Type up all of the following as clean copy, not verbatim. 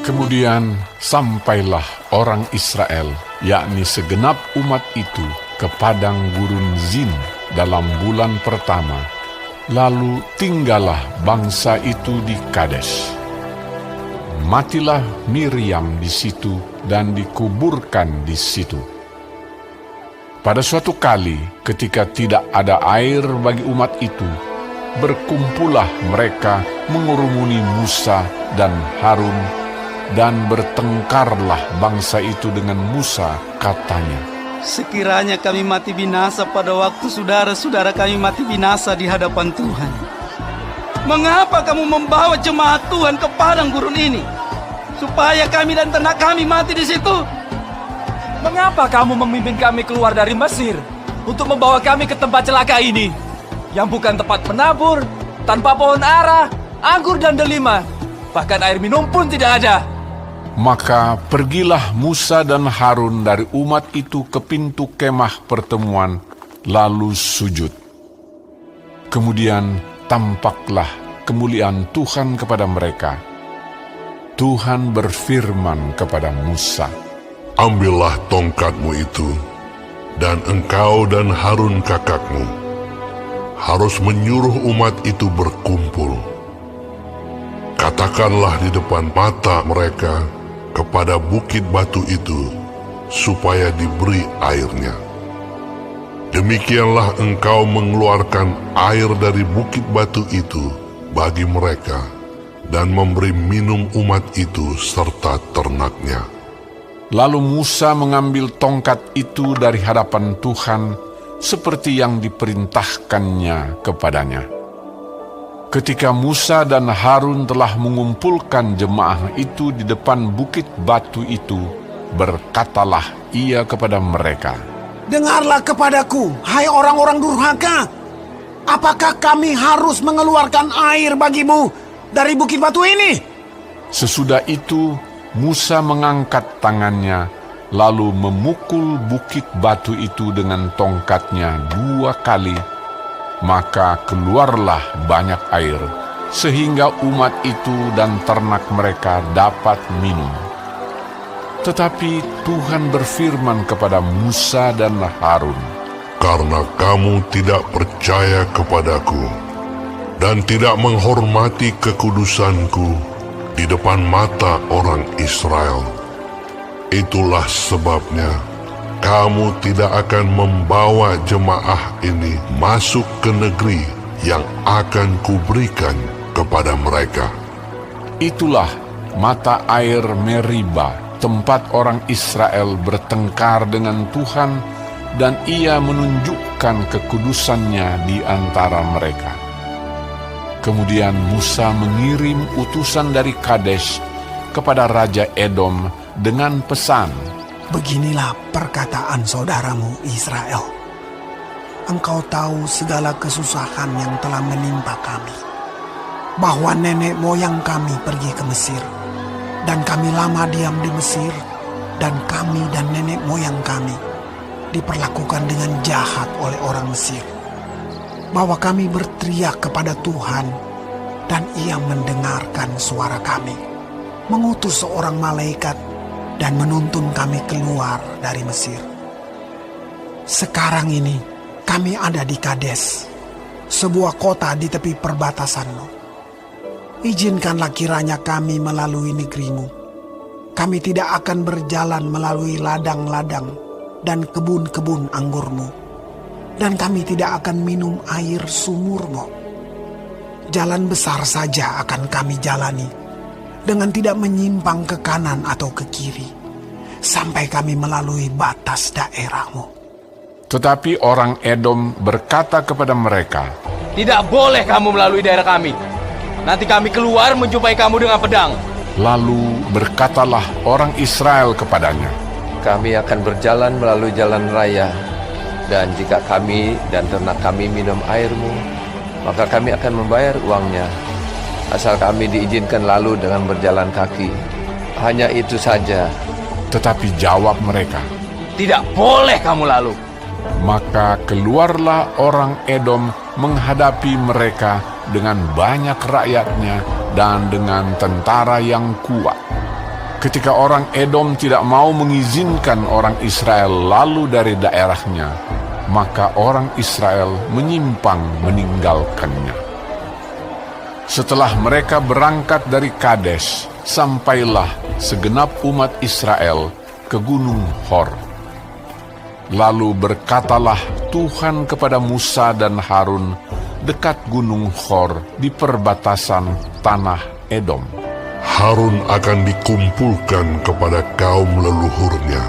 Kemudian sampailah orang Israel, yakni segenap umat itu, ke padang gurun Zin dalam bulan pertama. Lalu tinggallah bangsa itu di Kades. Matilah Miriam di situ dan dikuburkan di situ. Pada suatu kali, ketika tidak ada air bagi umat itu, berkumpullah mereka mengurumuni Musa dan Harun, dan bertengkarlah bangsa itu dengan Musa, katanya, "Sekiranya kami mati binasa pada waktu saudara-saudara kami mati binasa di hadapan Tuhan, mengapa kamu membawa jemaat Tuhan ke padang gurun ini, supaya kami dan ternak kami mati di situ? Mengapa kamu memimpin kami keluar dari Mesir untuk membawa kami ke tempat celaka ini, yang bukan tempat menabur, tanpa pohon ara, anggur dan delima, bahkan air minum pun tidak ada?" Maka pergilah Musa dan Harun dari umat itu ke pintu kemah pertemuan, lalu sujud. Kemudian tampaklah kemuliaan Tuhan kepada mereka. Tuhan berfirman kepada Musa, "Ambillah tongkatmu itu, dan engkau dan Harun kakakmu harus menyuruh umat itu berkumpul. Katakanlah di depan mata mereka kepada bukit batu itu, supaya diberi airnya. Demikianlah engkau mengeluarkan air dari bukit batu itu bagi mereka, dan memberi minum umat itu serta ternaknya." Lalu Musa mengambil tongkat itu dari hadapan Tuhan, seperti yang diperintahkannya kepadanya. Ketika Musa dan Harun telah mengumpulkan jemaah itu di depan bukit batu itu, berkatalah ia kepada mereka, "Dengarlah kepadaku, hai orang-orang durhaka. Apakah kami harus mengeluarkan air bagimu dari bukit batu ini?" Sesudah itu Musa mengangkat tangannya, lalu memukul bukit batu itu dengan tongkatnya 2 kali. Maka keluarlah banyak air, sehingga umat itu dan ternak mereka dapat minum. Tetapi Tuhan berfirman kepada Musa dan Harun, "Karena kamu tidak percaya kepadaku, dan tidak menghormati kekudusanku di depan mata orang Israel, itulah sebabnya kamu tidak akan membawa jemaah ini masuk ke negeri yang akan kuberikan kepada mereka." Itulah mata air Meriba, tempat orang Israel bertengkar dengan Tuhan, dan ia menunjukkan kekudusannya di antara mereka. Kemudian Musa mengirim utusan dari Kadesh kepada Raja Edom dengan pesan, "Beginilah perkataan saudaramu Israel. Engkau tahu segala kesusahan yang telah menimpa kami, bahwa nenek moyang kami pergi ke Mesir, dan kami lama diam di Mesir, dan kami dan nenek moyang kami diperlakukan dengan jahat oleh orang Mesir, bahwa kami berteriak kepada Tuhan, dan Ia mendengarkan suara kami, mengutus seorang malaikat dan menuntun kami keluar dari Mesir. Sekarang ini kami ada di Kades, sebuah kota di tepi perbatasanmu. Izinkanlah kiranya kami melalui negerimu. Kami tidak akan berjalan melalui ladang-ladang dan kebun-kebun anggurmu, dan kami tidak akan minum air sumurmu. Jalan besar saja akan kami jalani, dengan tidak menyimpang ke kanan atau ke kiri, sampai kami melalui batas daerahmu." Tetapi orang Edom berkata kepada mereka, Tidak boleh kamu melalui daerah kami. Nanti kami keluar menjumpai kamu dengan pedang. Lalu berkatalah orang Israel kepadanya, Kami akan berjalan melalui jalan raya, dan jika kami dan ternak kami minum airmu, maka kami akan membayar uangnya, asal kami diizinkan lalu dengan berjalan kaki. Hanya itu saja. Tetapi jawab mereka, Tidak boleh kamu lalu. maka keluarlah orang Edom menghadapi mereka dengan banyak rakyatnya dan dengan tentara yang kuat. Ketika orang Edom tidak mau mengizinkan orang Israel lalu dari daerahnya, maka orang Israel menyimpang meninggalkannya. Setelah mereka berangkat dari Kades, sampailah segenap umat Israel ke Gunung Hor. Lalu berkatalah Tuhan kepada Musa dan Harun dekat Gunung Hor di perbatasan tanah Edom. Harun akan dikumpulkan kepada kaum leluhurnya,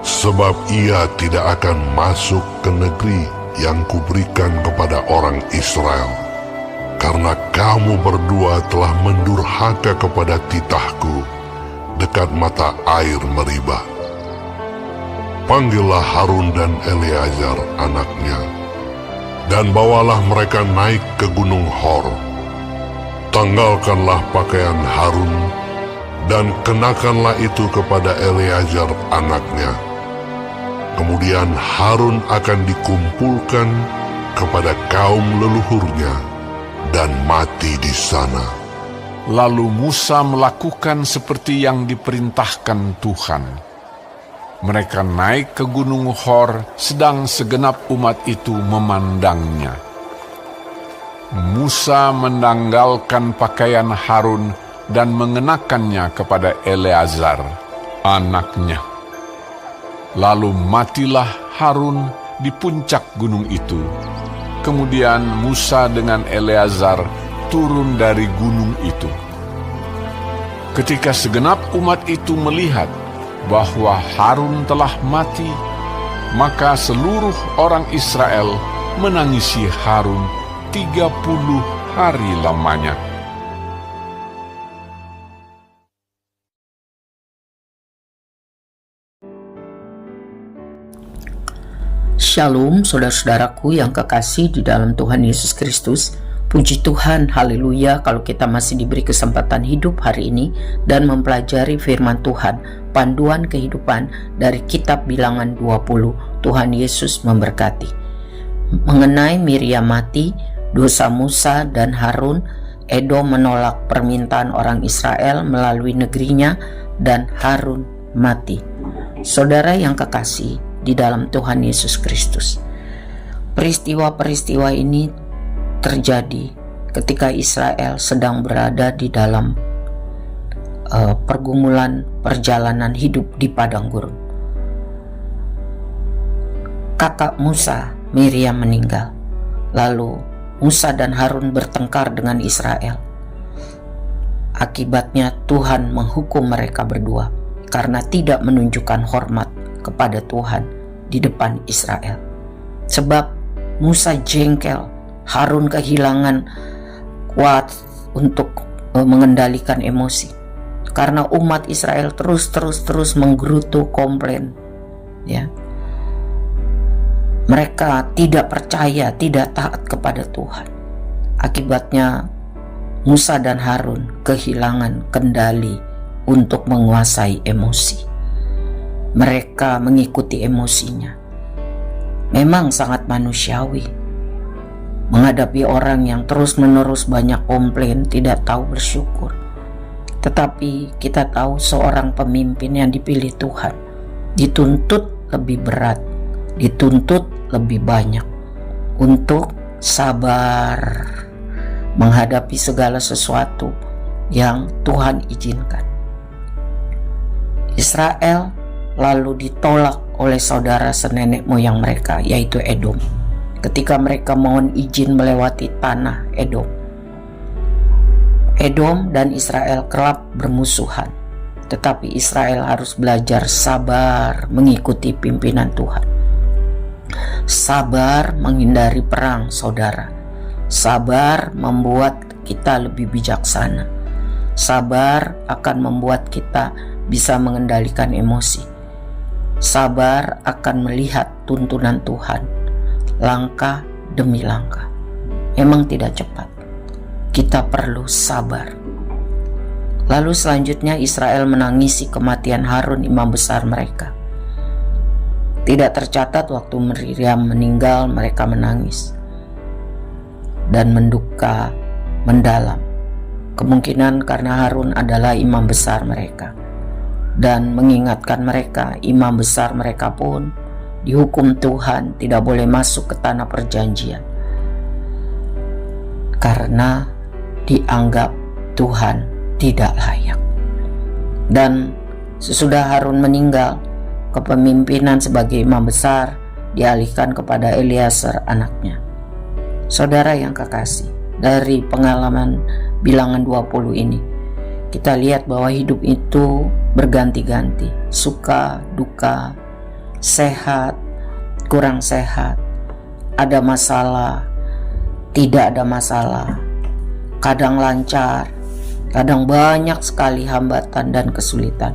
sebab ia tidak akan masuk ke negeri yang kuberikan kepada orang Israel, karena kamu berdua telah mendurhaka kepada titahku dekat mata air Meribah. Panggillah Harun dan Eleazar anaknya, dan bawalah mereka naik ke Gunung Hor. Tanggalkanlah pakaian Harun, dan kenakanlah itu kepada Eleazar anaknya. Kemudian Harun akan dikumpulkan kepada kaum leluhurnya dan mati di sana. Lalu Musa melakukan seperti yang diperintahkan Tuhan. Mereka naik ke Gunung Hor, sedang segenap umat itu memandangnya. Musa menanggalkan pakaian Harun dan mengenakannya kepada Eleazar, anaknya. Lalu matilah Harun di puncak gunung itu. Kemudian Musa dengan Eleazar turun dari gunung itu. Ketika segenap umat itu melihat bahwa Harun telah mati, maka seluruh orang Israel menangisi Harun 30 hari lamanya. Shalom saudara-saudaraku yang kekasih di dalam Tuhan Yesus Kristus. Puji Tuhan, haleluya, kalau kita masih diberi kesempatan hidup hari ini dan mempelajari firman Tuhan, panduan kehidupan dari kitab Bilangan 20. Tuhan Yesus memberkati. Mengenai Miriam mati, dosa Musa dan Harun, Edom menolak permintaan orang Israel melalui negerinya dan Harun mati. Saudara yang kekasih di dalam Tuhan Yesus Kristus, peristiwa-peristiwa ini terjadi ketika Israel sedang berada di dalam pergumulan perjalanan hidup di padang gurun. Kakak Musa, Miriam, meninggal. Lalu Musa dan Harun bertengkar dengan Israel. Akibatnya Tuhan menghukum mereka berdua karena tidak menunjukkan hormat kepada Tuhan di depan Israel. Sebab Musa jengkel, Harun kehilangan kuat untuk mengendalikan emosi. Karena umat Israel terus menggerutu, komplain, ya. Mereka tidak percaya, tidak taat kepada Tuhan. Akibatnya Musa dan Harun kehilangan kendali untuk menguasai emosi. Mereka mengikuti emosinya. Memang sangat manusiawi menghadapi orang yang terus-menerus banyak komplain, tidak tahu bersyukur. Tetapi kita tahu seorang pemimpin yang dipilih Tuhan dituntut lebih berat, dituntut lebih banyak untuk sabar menghadapi segala sesuatu yang Tuhan izinkan. Israel lalu ditolak oleh saudara senenek moyang mereka, yaitu Edom, ketika mereka mohon izin melewati tanah Edom. Edom dan Israel kerap bermusuhan, tetapi Israel harus belajar sabar mengikuti pimpinan Tuhan. Sabar menghindari perang, saudara. Sabar membuat kita lebih bijaksana. Sabar akan membuat kita bisa mengendalikan emosi. Sabar akan melihat tuntunan Tuhan langkah demi langkah. Memang tidak cepat. Kita perlu sabar. Lalu selanjutnya Israel menangisi kematian Harun, imam besar mereka. Tidak tercatat waktu Miriam meninggal mereka menangis dan menduka mendalam. Kemungkinan karena Harun adalah imam besar mereka. dan mengingatkan mereka, imam besar mereka pun dihukum Tuhan tidak boleh masuk ke tanah perjanjian karena dianggap Tuhan tidak layak. Dan sesudah Harun meninggal, kepemimpinan sebagai imam besar dialihkan kepada Eleazar anaknya. Saudara yang kekasih, dari pengalaman bilangan 20 ini kita lihat bahwa hidup itu berganti-ganti, suka, duka, sehat, kurang sehat, ada masalah, tidak ada masalah, kadang lancar, kadang banyak sekali hambatan dan kesulitan.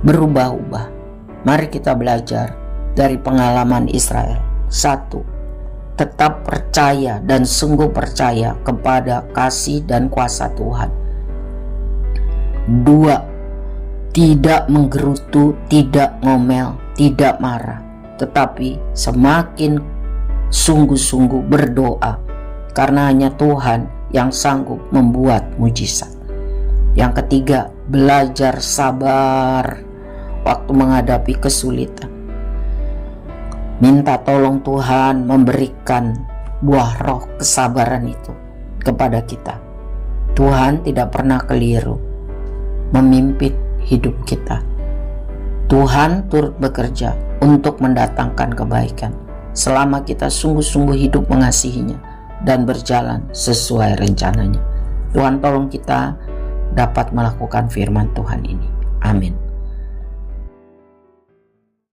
Berubah-ubah. Mari kita belajar dari pengalaman Israel. 1. Tetap percaya dan sungguh percaya kepada kasih dan kuasa Tuhan. 2. Tidak menggerutu, tidak ngomel, tidak marah, tetapi semakin sungguh-sungguh berdoa, karena hanya Tuhan yang sanggup membuat mujizat. Yang ketiga, belajar sabar waktu menghadapi kesulitan. Minta tolong Tuhan memberikan buah roh kesabaran itu kepada kita. Tuhan tidak pernah keliru memimpin hidup kita. Tuhan turut bekerja untuk mendatangkan kebaikan selama kita sungguh-sungguh hidup mengasihinya dan berjalan sesuai rencananya. Tuhan tolong kita dapat melakukan firman Tuhan ini. Amin.